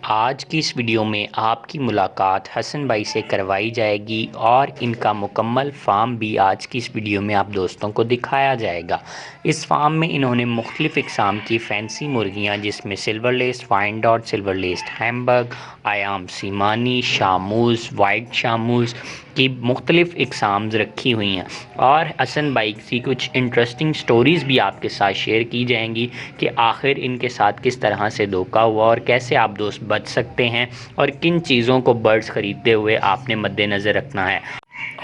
आज की इस वीडियो में आपकी मुलाकात हसन भाई से करवाई जाएगी और इनका मुकम्मल फ़ार्म भी आज की इस वीडियो में आप दोस्तों को दिखाया जाएगा। इस फ़ार्म में इन्होंने मुख्तलिफ़ इक़साम की फ़ैंसी मुर्गियाँ जिसमें silver लेस्ड fine dot, silver लेस्ड Hamburg, आयाम सीमानी, शामूज़, वाइट शामूज़ की मुख्तलिफ़ इक़साम्स रखी हुई हैं और हसन भाई की कुछ इंटरेस्टिंग स्टोरीज़ भी आपके साथ शेयर की जाएंगी कि आखिर इनके साथ किस तरह से धोखा हुआ और कैसे आप दोस्त बच सकते हैं और किन चीज़ों को बर्ड्स ख़रीदते हुए आपने मद्देनज़र रखना है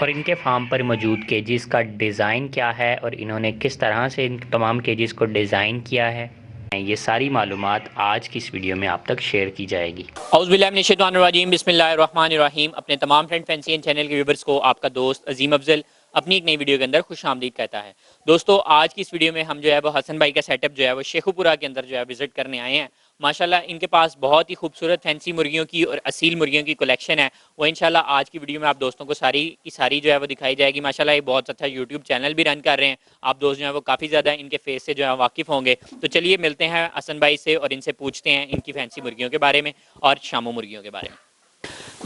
और इनके फार्म पर मौजूद केजेस का डिज़ाइन क्या है और इन्होंने किस तरह से इन तमाम केजेस को डिज़ाइन किया है। ये सारी मालूमात आज की इस वीडियो में आप तक शेयर की जाएगी। औज़ुबिल्लाहिमिनश्शैतानिर्रजीम बिस्मिल्लाहिर्रहमानिर्रहीम। अपने तमाम फ्रेंड फैंसी एंड चैनल के व्यूवर्स को आपका दोस्त अजीम अफजल अपनी एक नई वीडियो के अंदर खुश आमदीद कहता है। दोस्तों, आज की इस वीडियो में हम जो है वो हसन भाई का सेटअप जो है वो शेखुपुरा के अंदर जो है विजिट करने आए हैं। माशाल्लाह इनके पास बहुत ही खूबसूरत फैंसी मुर्गियों की और असील मुर्गियों की कलेक्शन है। वो इंशाल्लाह आज की वीडियो में आप दोस्तों को सारी की सारी जो है वो दिखाई जाएगी। माशाल्लाह ये बहुत अच्छा यूट्यूब चैनल भी रन कर रहे हैं। आप दोस्त जो है वो काफ़ी ज़्यादा इनके फेस से जो है वाकिफ़ होंगे। तो चलिए मिलते हैं हसन भाई से और इनसे पूछते हैं इनकी फैंसी मुर्गियों के बारे में और शामू मुर्गियों के बारे में।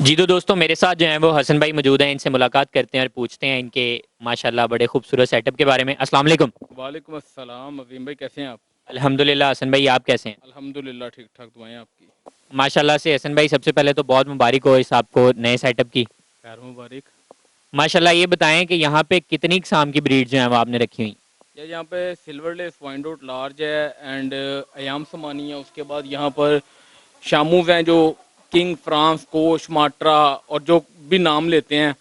जी तो दोस्तों, मेरे साथ जो है वो हसन भाई मौजूद हैं। इनसे मुलाकात करते हैं और पूछते हैं इनके माशाल्लाह बड़े खूबसूरत सेटअप के बारे में। अस्सलाम वालेकुम। वालेकुम अस्सलाम अजीम भाई, कैसे हैं आप? अल्हम्दुलिल्लाह। हसन भाई आप कैसे हैं? अल्हम्दुलिल्लाह ठीक ठाक, दुआएं आपकी। माशाल्लाह से हसन भाई, सबसे पहले तो बहुत मुबारक हो इस आपको नए सेटअप की। खैर मुबारक। माशाल्लाह ये बताएं कि यहाँ पे कितनी इकसाम की ब्रीड जो है वो आपने रखी हुई? यार यहाँ पे सिल्वर लेस वाइंडोट लार्ज है एंड अयाम समानी है। उसके बाद यहाँ पर शामूज हैं जो किंग, फ्रांस, कोश, माट्रा और जो भी नाम लेते हैं,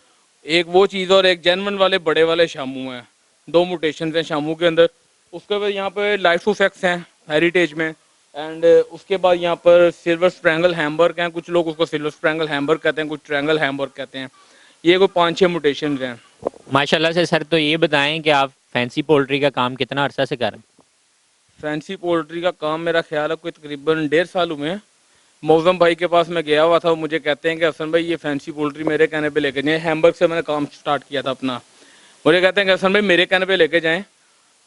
एक वो चीज़ और एक जेनवन वाले बड़े वाले शामू हैं। दो म्यूटेशन हैं शामू के अंदर। उसके बाद यहाँ पे लाइफ टू फैक्स हैं हेरिटेज में एंड उसके बाद यहाँ पर सिल्वर स्प्रैंगल हैम्बर्ग हैं। कुछ लोग उसको सिल्वर स्प्रैंगल हैम्बर्ग कहते हैं, कुछ ट्रैंगल हैम्बर्ग कहते हैं। ये कोई 5-6 म्यूटेशन हैं। माशाल्लाह से सर, तो ये बताएं कि आप फैंसी पोल्ट्री का काम कितना अरसा से कर रहे हैं? फैंसी पोल्ट्री का काम मेरा ख्याल है कोई तकरीबन 1.5 साल हुए हैं। मौजम भाई के पास मैं गया हुआ था, मुझे कहते हैं कि हसन भाई ये फैंसी पोल्ट्री मेरे कहने पे लेके जाएँ। हैम्बर्ग से मैंने काम स्टार्ट किया था अपना। मुझे कहते हैं कि हसन भाई मेरे कहने पे लेके जाएँ।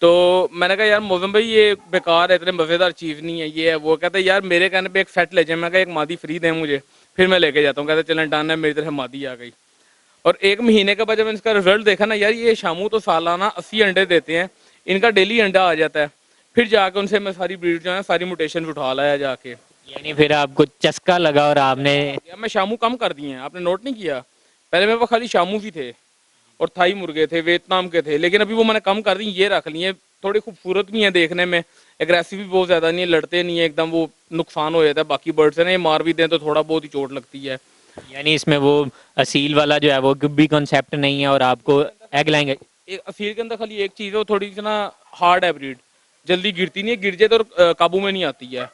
तो मैंने कहा यार मौजम भाई ये बेकार है, इतने मज़ेदार चीज़ नहीं है, ये है वो। कहते हैं यार मेरे कहने पे एक सेट ले जाए। मैं कहा एक मादी फ्री दें मुझे, फिर मैं लेके जाता हूँ। कहते चलें डन है, मेरी तरफ मादी आ गई। और 1 महीने के बाद जब मैंने इसका रिजल्ट देखा ना, यार ये शामू तो सालाना 80 अंडे देते हैं, इनका डेली अंडा आ जाता है। फिर जाके उनसे मैं सारी ब्रीड जो है सारी म्यूटेशन उठा लाया जाके। यानी फिर आपको चस्का लगा और आपने यार मैं शामू कम कर दिए हैं, आपने नोट नहीं किया? पहले मेरे पास खाली शामू ही थे और थाई मुर्गे थे, वियतनाम के थे, लेकिन अभी वो मैंने कम कर दी। ये रख लिए, थोड़ी खूबसूरत भी हैं देखने में, एग्रेसिव भी बहुत ज़्यादा नहीं है, लड़ते नहीं है एकदम, वो नुकसान हो जाता है बाकी बर्ड से ना, ये मार भी दें तो थोड़ा बहुत ही चोट लगती है। यानी इसमें वो असील वाला जो है वो भी कॉन्सेप्ट नहीं है और आपको एग लाएंगे। एक असील के अंदर खाली एक चीज़ है, वो थोड़ी सी ना हार्ड है ब्रीड, जल्दी गिरती नहीं है, गिर जाए तो काबू में नहीं आती है।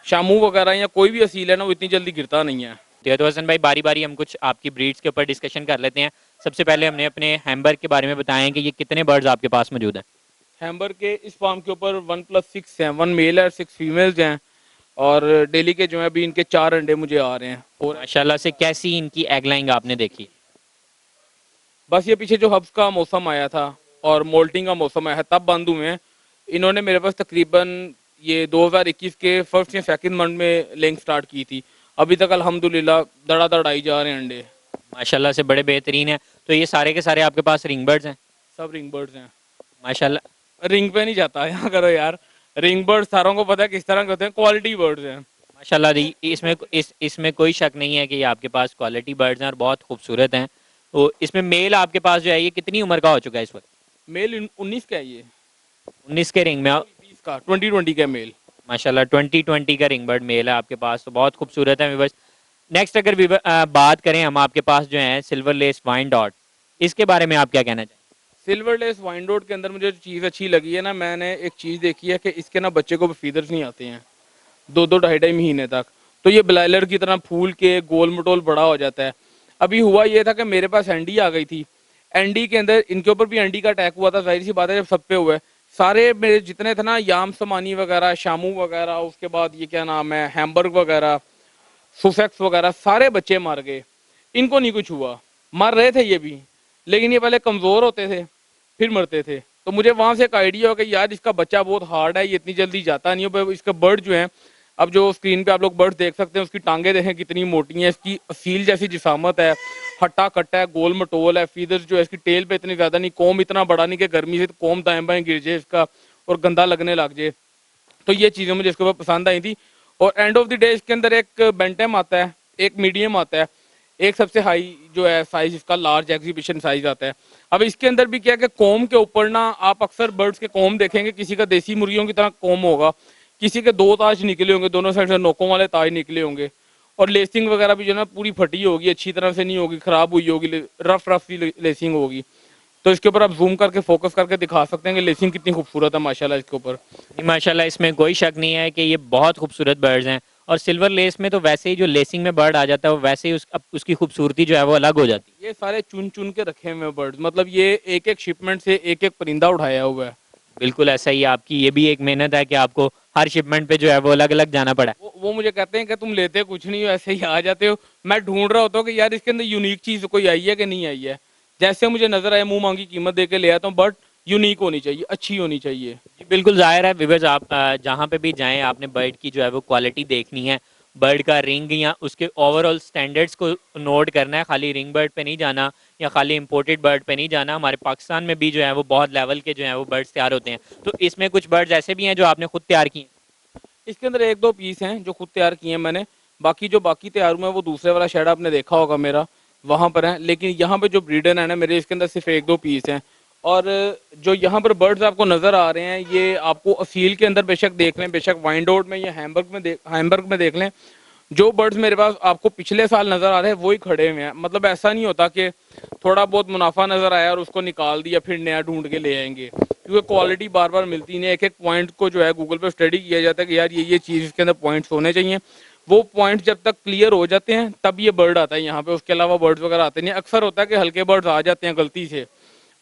शामू वगैरह या कोई भी असील है ना, वो इतनी जल्दी गिरता नहीं है। तो हसन भाई, बारी बारी हम कुछ आपकी ब्रीड्स के ऊपर डिस्कशन कर लेते हैं। सबसे पहले हमने अपने हैम्बर्ग के बारे में बताएं कि ये कितने बर्ड्स आपके पास मौजूद हैं? हैम्बर्ग के इस फार्म के ऊपर 1+6 हैं, 1 मेल है, 6 फीमेल्स हैं और डेली के जो है अभी इनके 4 अंडे मुझे आ रहे हैं। और माशाल्लाह से कैसी इनकी एग लाइंग आपने देखी? बस ये पीछे जो हब्स का मौसम आया था और मोल्टिंग का मौसम आया है तब बंद हुए हैं। इन्होंने मेरे पास तकरीबन ये 2021 के फर्स्ट या सेकंड मंथ में लेंग स्टार्ट की थी। अभी तक अल्हम्दुलिल्लाह धड़ाधड़ आई जा रहे हैं अंडे। माशाल्लाह से बड़े बेहतरीन है। तो ये सारे के सारे आपके पास रिंग बर्ड्स हैं? सब रिंग बर्ड्स हैं। माशाल्लाह। रिंग पे नहीं जाता यहाँ करो यार, रिंग बर्ड्स सारों को पता है किस तरह के होते हैं, क्वालिटी बर्ड्स हैं। माशाल्लाह इसमें कोई शक नहीं है कि ये आपके पास क्वालिटी बर्ड्स हैं और बहुत खूबसूरत हैं। तो इसमें मेल आपके पास जो है ये कितनी उम्र का हो चुका है इस वक्त? मेल 19 का है ये, 19 के रिंग में। 20 का 2020 का मेल। माशाल्लाह 2020 का रिंग बर्ड मेल है आपके पास, तो बहुत खूबसूरत है व्यूअर्स। नेक्स्ट अगर बात करें हम, आपके पास जो है सिल्वर लेस वाइन डॉट, इसके बारे में आप क्या कहना चाहें? सिल्वर लेस वाइंडोट के अंदर मुझे जो चीज़ अच्छी लगी है ना, मैंने एक चीज़ देखी है कि इसके ना बच्चे को फीदर्स नहीं आते हैं 2-2 ढाई-ढाई महीने तक। तो ये ब्लाइलर की तरह फूल के गोल मटोल बड़ा हो जाता है। अभी हुआ ये था कि मेरे पास एंडी आ गई थी। एंडी के अंदर इनके ऊपर भी एंडी का अटैक हुआ था, जाहिर सी बात है जब सब पे हुआ है। सारे मेरे जितने थे ना, याम समानी वगैरह, शामू वगैरह, उसके बाद ये क्या नाम है, हैम्बर्ग वगैरह, सुसेक्स वगैरह, सारे बच्चे मर गए। इनको नहीं कुछ हुआ, मर रहे थे ये भी, लेकिन ये पहले कमज़ोर होते थे फिर मरते थे। तो मुझे वहाँ से एक आइडिया हो कि यार इसका बच्चा बहुत हार्ड है, ये इतनी जल्दी जाता नहीं हो। इसका बर्ड जो है अब जो स्क्रीन पे आप लोग बर्ड्स देख सकते हैं, उसकी टांगे देखें कितनी मोटी हैं, इसकी सील जैसी जिसामत है, हट्टा कट्टा है, गोल मटोल है। फीदर्स जो है इसकी टेल पे इतनी ज्यादा नहीं, कोम इतना बड़ा नहीं कि गर्मी से कोम दाएं बाएं गिर जाए इसका और गंदा लगने लग जाए। तो ये चीज़ें मुझे इसके ऊपर पसंद आई थी। और एंड ऑफ द डे इसके अंदर एक बेंटम आता है, एक मीडियम आता है, एक सबसे हाई जो है साइज इसका लार्ज एग्जीबिशन साइज आता है। अब इसके अंदर भी क्या है कि कोम के ऊपर ना आप अक्सर बर्ड्स के कोम देखेंगे, किसी का देसी मुर्गियों की तरह कोम होगा, किसी के 2 ताज निकले होंगे, दोनों साइड से नोकों वाले ताज निकले होंगे, और लेसिंग वगैरह भी जो है ना पूरी फटी होगी, अच्छी तरह से नहीं होगी, खराब हुई होगी, रफ रफ सी लेसिंग होगी। तो इसके ऊपर आप जूम करके फोकस करके दिखा सकते हैं कि लेसिंग कितनी खूबसूरत है माशाल्लाह इसके ऊपर। माशाल्लाह इसमें कोई शक नहीं है कि ये बहुत खूबसूरत बर्ड्स हैं। और सिल्वर लेस में तो वैसे ही जो लेसिंग में बर्ड आ जाता है वो वैसे ही उसकी खूबसूरती जो है वो अलग हो जाती है। ये सारे चुन चुन के रखे हुए बर्ड्स, मतलब ये एक एक शिपमेंट से एक एक परिंदा उठाया हुआ है। बिल्कुल ऐसा ही है, आपकी ये भी एक मेहनत है कि आपको हर शिपमेंट पे जो है वो अलग अलग जाना पड़ा है। वो मुझे कहते हैं कि तुम लेते कुछ नहीं हो, ऐसे ही आ जाते हो। मैं ढूंढ रहा होता हूँ कि यार इसके अंदर यूनिक चीज कोई आई है कि नहीं आई है। जैसे मुझे नजर आया मुंह मांगी कीमत दे के ले आता हूँ, बट यूनिक होनी चाहिए, अच्छी होनी चाहिए। जी बिल्कुल, जाहिर है व्यूअर्स, आप जहाँ पे भी जाएं आपने बर्ड की जो है वो क्वालिटी देखनी है, बर्ड का रिंग या उसके ओवरऑल स्टैंडर्ड्स को नोट करना है। खाली रिंग बर्ड पे नहीं जाना या खाली इंपोर्टेड बर्ड पे नहीं जाना। हमारे पाकिस्तान में भी जो है वो बहुत लेवल के जो है वो बर्ड्स तैयार होते हैं। तो इसमें कुछ बर्ड्स ऐसे भी हैं जो आपने खुद तैयार किए हैं? इसके अंदर 1-2 पीस हैं जो खुद तैयार किए हैं मैंने। बाकी तैयार हुए हैं वो दूसरे वाला शेड आपने देखा होगा मेरा, वहां पर है। लेकिन यहाँ पे जो ब्रीडर है ना मेरे, इसके अंदर सिर्फ 1-2 पीस हैं। और जो यहाँ पर बर्ड्स आपको नजर आ रहे हैं, ये आपको असील के अंदर बेशक देख लें, बेशक वाइंडोट में या हैम्बर्ग में देख लें, जो बर्ड्स मेरे पास आपको पिछले साल नजर आ रहे हैं वही खड़े हुए हैं। मतलब ऐसा नहीं होता कि थोड़ा बहुत मुनाफा नजर आया और उसको निकाल दिया फिर नया ढूंढ के ले आएंगे, क्योंकि क्वालिटी बार बार मिलती नहीं है। एक एक पॉइंट को जो है गूगल पे स्टडी किया जाता है कि यार ये चीज़ इसके अंदर पॉइंट्स होने चाहिए। वो पॉइंट जब तक क्लियर हो जाते हैं तब ये बर्ड आता है यहाँ पे, उसके अलावा बर्ड्स वगैरह आते नहीं। अक्सर होता है कि हल्के बर्ड्स आ जाते हैं गलती से,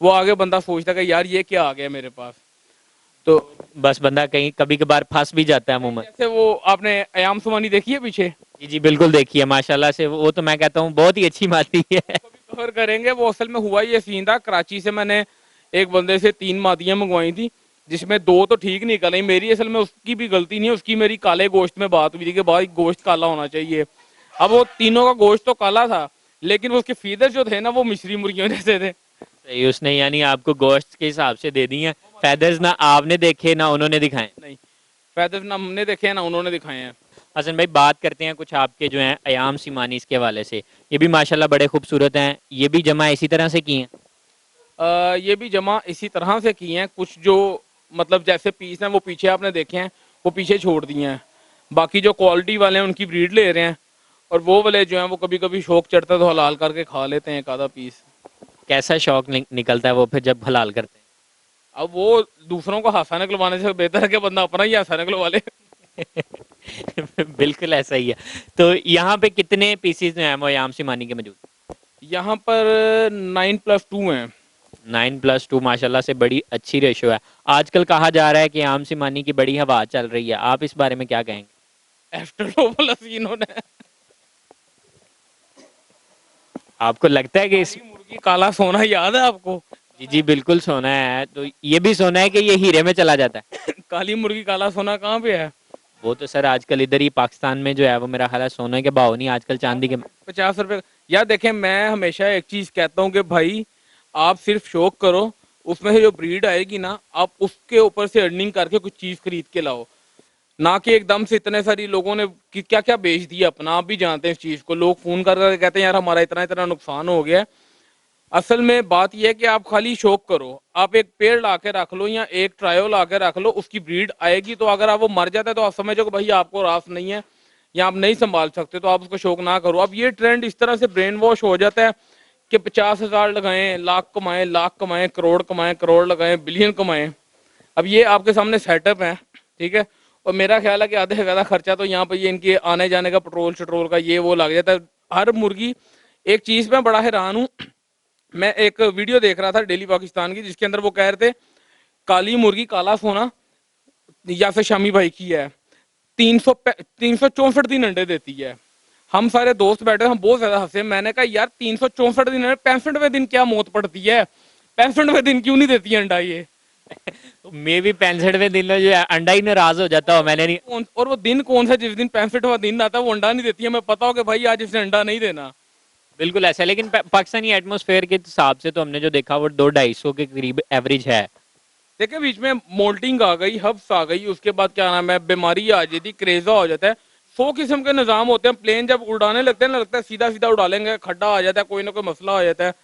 वो आगे बंदा सोचता है कि यार ये क्या आ गया मेरे पास। तो बस बंदा कहीं कभी कभार फंस भी जाता है मुंह में। जैसे वो आपने अयाम सुमानी देखी है पीछे, जी जी बिल्कुल देखिए, माशाल्लाह से वो तो मैं कहता हूँ बहुत ही अच्छी मादी है। कवर करेंगे। वो असल में हुआ ये सीन था, कराची से मैंने एक बंदे से 3 मादियां मंगवाई थी, जिसमें 2 तो ठीक निकल आई मेरी। असल में उसकी भी गलती नहीं है, उसकी मेरी काले गोश्त में बात हुई थी कि भाई गोश्त काला होना चाहिए। अब वो तीनों का गोश्त तो काला था, लेकिन वो उसके फीदर जो थे ना वो मिस्री मुर्गियों जैसे थे। सही, उसने यानी आपको गोश्त के हिसाब से दे दी हैं। फेदर्स ना आपने देखे ना उन्होंने दिखाए। नहीं, फैदर ना हमने देखे हैं ना उन्होंने दिखाए हैं। हसन भाई, बात करते हैं कुछ आपके जो हैं अयाम सिमानीस के हवाले से। ये भी माशाल्लाह बड़े खूबसूरत हैं, ये भी जमा इसी तरह से की हैं? ये भी जमा इसी तरह से की हैं। कुछ जो मतलब जैसे पीस हैं वो पीछे आपने देखे हैं, वो पीछे छोड़ दिए हैं। बाकी जो क्वालिटी वाले हैं उनकी ब्रीड ले रहे हैं, और वो वाले जो हैं वो कभी कभी शौक चढ़ता है तो हलाल करके खा लेते हैं एक आधा पीस। कैसा शौक निकलता है वो फिर जब हलाल करते अब वो दूसरों को हासा निकलवाने से बेहतर है कि बंदा अपना ही हासा निकलवा ले। हैं? बिल्कुल ऐसा ही है। तो यहाँ पे कितने पीसीज हैं वो अयाम सिमानी के मौजूद? यहाँ पर 9+2 हैं। 9+2 माशाल्लाह से बड़ी अच्छी रेशो है। आजकल कहा जा रहा है कि आम सिमानी की बड़ी हवा चल रही है, आप इस बारे में क्या कहेंगे? एफ्टर हसीनों ने आपको लगता है कि इस मुर्गी काला सोना याद है आपको? जी जी बिल्कुल सोना है, तो ये भी सोना है कि ये हीरे में चला जाता है? काली मुर्गी काला सोना कहाँ पे है? वो तो सर आजकल इधर ही पाकिस्तान में जो है वो मेरा ख्याल है सोने के भाव नहीं, आजकल चांदी के। 50 रुपए। यार देखें, मैं हमेशा एक चीज कहता हूँ कि भाई आप सिर्फ शौक करो, उसमें से जो ब्रीड आएगी ना आप उसके ऊपर से अर्निंग करके कुछ चीज खरीद के लाओ, ना कि एकदम से। इतने सारी लोगों ने क्या क्या बेच दिया अपना, आप भी जानते हैं इस चीज को। लोग फोन कर करके कहते हैं यार हमारा इतना इतना नुकसान हो गया है। असल में बात यह है कि आप खाली शौक करो, आप एक पेड़ ला के रख लो या एक ट्रायो ला के रख लो, उसकी ब्रीड आएगी। तो अगर आप वो मर जाता है तो आप समझो कि भाई आपको रास नहीं है या आप नहीं संभाल सकते, तो आप उसको शौक ना करो। अब ये ट्रेंड इस तरह से ब्रेन वॉश हो जाता है कि 50,000 लगाएं, लाख कमाएं, करोड़ लगाएं, बिलियन कमाएं। अब ये आपके सामने सेटअप है, ठीक है। और मेरा ख्याल है कि आधे से ज्यादा खर्चा तो यहाँ पर ये इनके आने जाने का, पेट्रोल का ये वो लग जाता है। हर मुर्गी, एक चीज में बड़ा हैरान हूँ, मैं एक वीडियो देख रहा था डेली पाकिस्तान की, जिसके अंदर वो कह रहे थे काली मुर्गी काला सोना या फिर शामी भाई की है, 364 दिन अंडे देती है। हम सारे दोस्त बैठे, हम बहुत ज्यादा हंसे। मैंने कहा यार 364 दिन, 65वें दिन क्या मौत पड़ती है, 65वें दिन क्यों नहीं देती है अंडा ये? मे भी 65वें दिन में जो है अंडा ही नाराज हो जाता हो, मैंने नहीं। और वो दिन कौन सा, जिस दिन 65वां दिन आता है वो अंडा नहीं देती है, हमें पता हो कि भाई आज इसने अंडा नहीं देना। बिल्कुल ऐसा है, लेकिन पाकिस्तानी एटमॉस्फेयर के हिसाब से तो हमने जो देखा वो 200-250 के करीब एवरेज है। देखिए बीच में मोल्टिंग आ गई, हब्स आ गई, उसके बाद क्या नाम है, बीमारी आ जाती, क्रेजा हो जाता है। 100 किस्म के निज़ाम होते हैं, प्लेन जब उड़ाने लगते हैं ना, लगता है सीधा सीधा उड़ा लेंगे, खड्डा आ जाता है, कोई ना कोई मसला आ जाता है।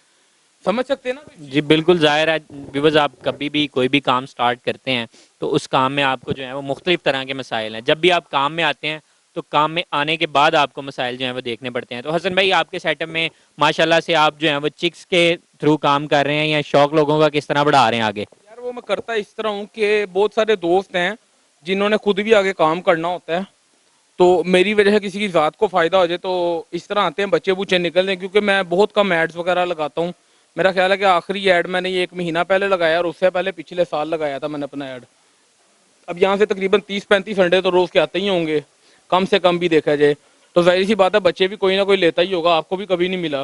समझ सकते हैं ना। जी बिल्कुल, ज़ाहिर है बिकॉज आप कभी भी कोई भी काम स्टार्ट करते हैं तो उस काम में आपको जो है वो मुख्तलिफ तरह के मसाइल हैं। जब भी आप काम में आते हैं तो काम में आने के बाद आपको मसाइल जो हैं वो देखने पड़ते हैं। तो हसन भाई, आपके सेटअप में माशाल्लाह से आप जो हैं वो चिक्स के थ्रू काम कर रहे हैं या शौक लोगों का किस तरह बढ़ा रहे हैं आगे? यार वो मैं करता इस तरह हूँ कि बहुत सारे दोस्त हैं जिन्होंने खुद भी आगे काम करना होता है, तो मेरी वजह से किसी की ज़ात को फ़ायदा हो जाए तो इस तरह आते हैं, बच्चे बुच्चे निकल रहे हैं, क्योंकि मैं बहुत कम एड्स वगैरह लगाता हूँ। मेरा ख्याल है कि आखिरी ऐड मैंने ये 1 महीना पहले लगाया और उससे पहले पिछले साल लगाया था मैंने अपना ऐड। अब यहाँ से तकरीबन 30-35 अंडे तो रोज़ के आते ही होंगे, कम से कम भी देखा जाए तो। जाहिर सी बात है बच्चे भी कोई ना कोई लेता ही होगा, आपको भी कभी नहीं मिला।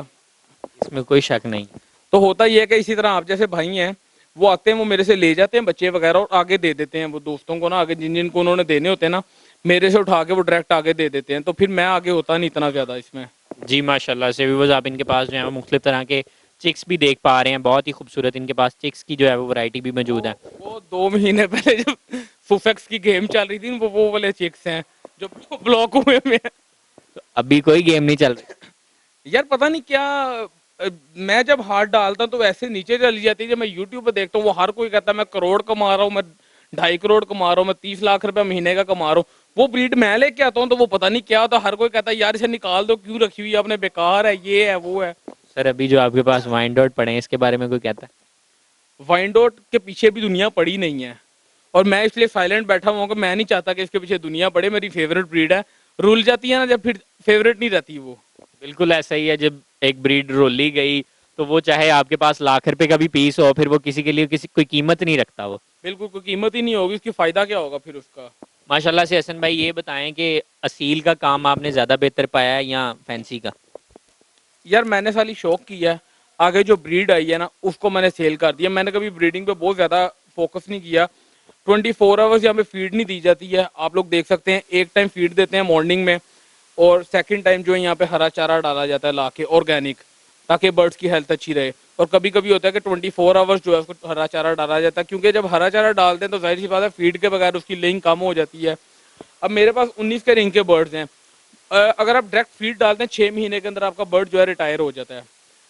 इसमें कोई शक नहीं। तो होता ही है कि इसी तरह आप जैसे भाई हैं, वो आते हैं, वो मेरे से ले जाते हैं बच्चे वगैरह और आगे दे देते हैं वो दोस्तों को ना, आगे जिन जिनको उन्होंने देने होते हैं ना, मेरे से उठा के वो डायरेक्ट आगे दे देते हैं, तो फिर मैं आगे होता नहीं इतना ज़्यादा इसमें। जी माशाल्लाह से व्यूअर्स, आप इनके पास जो है वो मुख्तलिफ तरह के चिक्स भी देख पा रहे हैं। बहुत ही खूबसूरत इनके पास चिक्स की जो है वो वैरायटी भी मौजूद है। वो 2 महीने पहले जब सुफेक्स की गेम चल रही थी, वो वाले चिक्स हैं जो ब्लॉक हुए हुए हैं। तो अभी कोई गेम नहीं चल रही? यार पता नहीं क्या, मैं जब हाथ डालता हूँ तो ऐसे नीचे चली जाती है। जब मैं यूट्यूब पे देखता हूँ वो हर कोई कहता है मैं करोड़ कमा रहा हूँ, मैं 2.5 करोड़ कमा रहा हूँ, मैं 30 लाख रुपए महीने का कमा रहा हूँ। वो ब्रीड मैं लेके आता हूँ तो वो पता नहीं क्या होता, हर कोई कहता है यार इसे निकाल दो, क्यों रखी हुई है आपने, बेकार है, ये है वो है। सर अभी जो आपके पास वाइन डॉट पड़े हैं इसके बारे में कोई कहता है? वाइंडोट के पीछे भी दुनिया पड़ी नहीं है और मैं इसलिए साइलेंट बैठा हुआ हूँ कि मैं नहीं चाहता कि इसके पीछे दुनिया पड़े। मेरी फेवरेट ब्रीड है, रुल जाती है ना जब, फिर फेवरेट नहीं रहती वो। बिल्कुल ऐसा ही है, जब एक ब्रीड रोली गई तो वो चाहे आपके पास लाख रुपए का भी पीस हो, फिर वो किसी के लिए किसी कोई कीमत नहीं रखता वो। बिल्कुल कोई कीमत ही नहीं होगी उसकी, फायदा क्या होगा फिर उसका। माशाल्लाह से हसन भाई, ये बताएं कि असील का काम आपने ज़्यादा बेहतर पाया है या फैंसी का? यार मैंने साली शौक किया है, आगे जो ब्रीड आई है ना उसको मैंने सेल कर दिया। मैंने कभी ब्रीडिंग पे बहुत ज़्यादा फोकस नहीं किया। 24 आवर्स यहाँ पे फीड नहीं दी जाती है, आप लोग देख सकते हैं। एक टाइम फीड देते हैं मॉर्निंग में और सेकंड टाइम जो है यहाँ पे हरा चारा डाला जाता है ला के, ऑर्गेनिक, ताकि बर्ड्स की हेल्थ अच्छी रहे। और कभी कभी होता है कि 24 आवर्स जो है उसको हरा चारा डाला जाता है, क्योंकि जब हरा चारा डालते हैं तो जाहिर सी बात है फीड के बगैर उसकी लेइंग कम हो जाती है। अब मेरे पास 19 के रिंग के बर्ड्स हैं, अगर आप डायरेक्ट फीड डालते हैं 6 महीने के अंदर आपका बर्ड जो है रिटायर हो जाता है,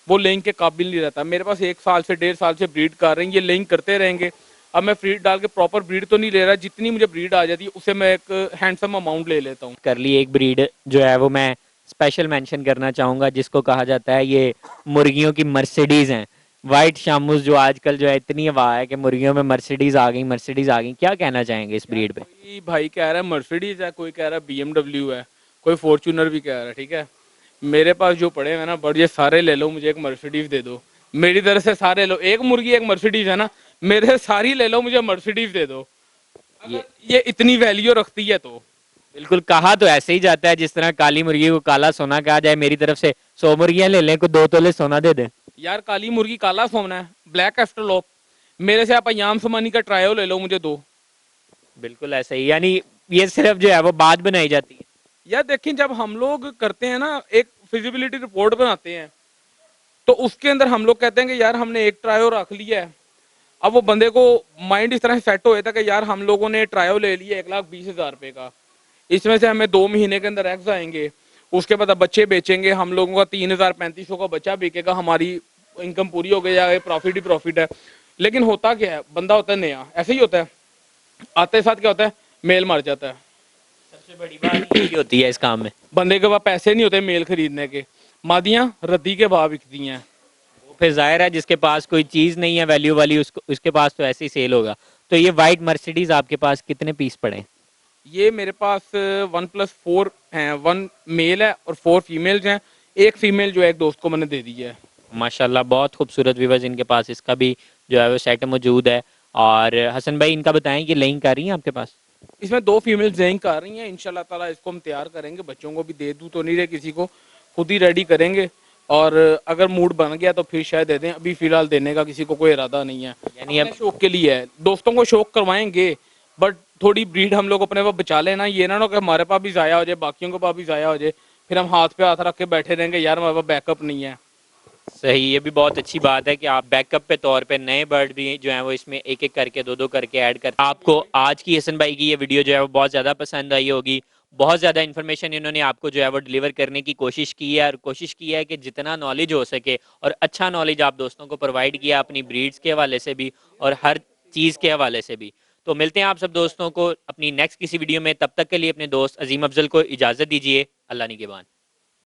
वो लेइंग के काबिल नहीं रहता। मेरे पास 1 साल से 1.5 साल से ब्रीड कर रहे हैं, ये लेइंग करते रहेंगे। अब मैं फीड डाल के प्रॉपर ब्रीड तो नहीं ले रहा, जितनी मुझे ब्रीड आ जाती है उससे मैं एक हैंडसम अमाउंट ले लेता हूँ। कर ली एक ब्रीड जो है वो मैं स्पेशल मेंशन करना चाहूँगा, जिसको कहा जाता है ये मुर्गियों की मर्सिडीज़ हैं। वाइट शामूस जो आजकल जो है इतनी हवा है कि मुर्गियों में मर्सिडीज़ आ गई, मर्सिडीज़ आ गई। क्या कहना चाहेंगे इस ब्रीड पे? कोई भाई कह रहा है मर्सिडीज है, कोई कह रहा है BMW है, कोई फॉर्चूनर भी कह रहा है। ठीक है, मेरे पास जो पड़े हैं ना बर्ड, ये सारे ले लो, मुझे एक मर्सिडीज दे दो। मेरी तरफ से सारे लो, एक मुर्गी एक मर्सिडीज है ना, मेरे से सारी ले लो, मुझे मर्सिडीज दे दो, ये इतनी वैल्यू रखती है तो। बिल्कुल, कहा तो ऐसे ही जाता है जिस तरह काली मुर्गी को काला सोना कहा जाए। मेरी तरफ से 100 मुर्गियां ले लें, को 2 तोले सोना दे दें। यार काली मुर्गी काला सोना है, ब्लैक एस्ट्रोलोप। मेरे से आप अयाम समानी का ट्रायो ले लो, मुझे दो। बिल्कुल ऐसे ही, यानी ये सिर्फ जो है वो बात बनाई जाती है। यार देखिए, जब हम लोग करते हैं ना, एक फिजिबिलिटी रिपोर्ट बनाते हैं, तो उसके अंदर हम लोग कहते हैं कि यार हमने एक ट्रायो रख लिया है। अब वो बंदे को माइंड इस तरह से सेट हो जाता है कि यार हम लोगों ने ट्रायो ले लिया 1,20,000 रुपए का, इसमें से हमें 2 महीने के अंदर एग्स आएंगे, उसके बाद अब बच्चे बेचेंगे, हम लोगों का 3,000-3,500 का बच्चा बिकेगा, हमारी इनकम पूरी हो गई, या प्रॉफिट ही प्रॉफिट है। लेकिन होता क्या है, बंदा होता है नया, ऐसे ही होता है, आते साथ क्या होता है, मेल मर जाता है। सबसे बड़ी बात यही होती है इस काम में। बंदे के पास पैसे नहीं होते मेल खरीदने के, मादियाँ रद्दी के भाव बिकती हैं। वो फिर जाहिर है जिसके पास कोई चीज़ नहीं है वैल्यू वाली, उसको उसके पास तो ऐसे ही सेल होगा। तो ये वाइट मर्सिडीज आपके पास कितने पीस पड़े? ये मेरे पास 1+4 हैं, 1 मेल है और 4 फीमेल्स हैं। एक फीमेल जो है एक दोस्त को मैंने दे दी है। माशाल्लाह, बहुत खूबसूरत व्यूअर्स इनके पास इसका भी जो है वो सेट मौजूद है। और हसन भाई, इनका बताएं कि लेइंग कर रही हैं आपके पास? इसमें 2 फीमेल जैंक आ रही हैं, इंशाल्लाह ताला इसको हम तैयार करेंगे। बच्चों को भी दे दूँ तो नहीं रहे किसी को, खुद ही रेडी करेंगे। और अगर मूड बन गया तो फिर शायद दे दें, अभी फिलहाल देने का किसी को कोई इरादा नहीं है। यानी अपने शौक के लिए है, दोस्तों को शौक करवाएंगे, बट थोड़ी ब्रीड हम लोग अपने पास बचा लेना। ये ना कि हमारे पास भी ज़ाया हो जाए, बाकियों के पास भी ज़ाया हो जाए, फिर हम हाथ पे हाथ रख के बैठे रहेंगे, यार हमारे पास बैकअप नहीं है। सही, ये भी बहुत अच्छी बात है कि आप बैकअप पे तौर पे नए बर्ड भी जो है वो इसमें एक एक करके दो दो करके ऐड कर। आपको आज की हसन भाई की ये वीडियो जो है वो बहुत ज़्यादा पसंद आई होगी। बहुत ज़्यादा इन्फॉर्मेशन इन्होंने आपको जो है वो डिलीवर करने की कोशिश की है, और कोशिश की है कि जितना नॉलेज हो सके और अच्छा नॉलेज आप दोस्तों को प्रोवाइड किया अपनी ब्रीड्स के हवाले से भी और हर चीज़ के हवाले से भी। तो मिलते हैं आप सब दोस्तों को अपनी नेक्स्ट किसी वीडियो में, तब तक के लिए अपने दोस्त अजीम अफजल को इजाज़त दीजिए। अल्लाह निगहबान।